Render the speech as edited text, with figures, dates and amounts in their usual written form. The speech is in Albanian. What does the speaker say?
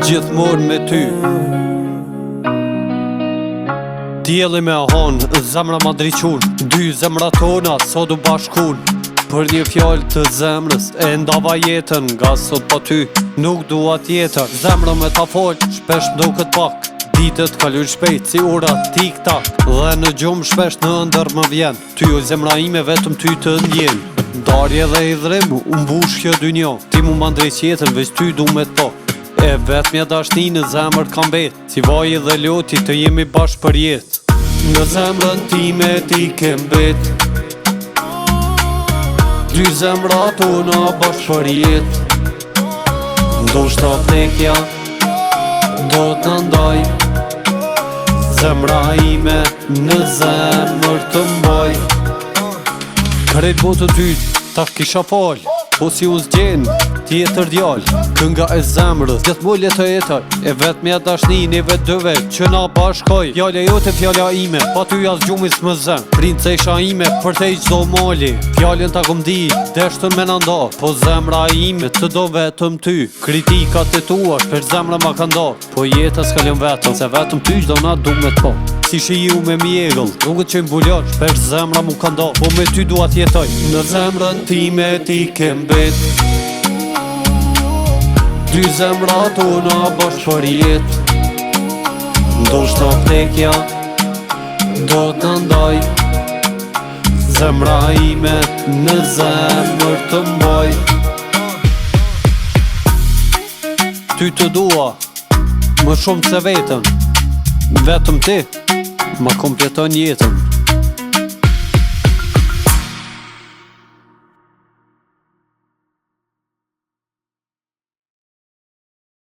Gjithmonë me ty Dielli me hon, zemra ma driqun Dy zemra tona, sot u bashkun Për një fjallë të zemrës E ndava jetën, nga sot pa ty Nuk dua tjetër Zemra me ta fol, shpesh mduket pak Ditët kalojnë shpejt, si ura tik-tak Dhe në gjumë shpesh në ndër më vjen Ty o zemra ime, vetëm ty të ndjen Darje dhe i dhrim, mbush kjo dynjo Ti mu ma ndrejt jetën, veç ty du me to E vetëmja dashni në zemër kam bet Si vaji dhe loti të jemi bashkë për jet Në zemrën time ti kem bet Dy zemra tona bashkë për jet Ndoshta vdekja do të ndaj Zemra ime në zemër të mbaj Krejt botë ty ta kisha fal Po si u zgjen tjetër djall Kënga e zemrës Gjithë mulje të jetër E vetëmja dashni neve dëve Që na bashkoj Fjalla jote fjalla ime Pa ty as gjumis më zem Princesha ime për te i qdo mali Fjallën ta kom di Deshtën me nda Po zemra ime të do vetëm ty Kritikat e tua Shpesh zemra ma ka nda Po jetës kalëm vetëm Se vetëm ty qdo na du me to Si shiju me mjegull Rrugët që mbulon Shpesh zemra mu ka nda Po me ty dua tjetoj Në zemrën time ti kem bet Dy zemra tona bashkë për jet Ndoshta vdekja do të ndaj Zemra ime në zemër të mbaj Ty të dua më shumë se vetën Vetëm ti ma kompleton jetën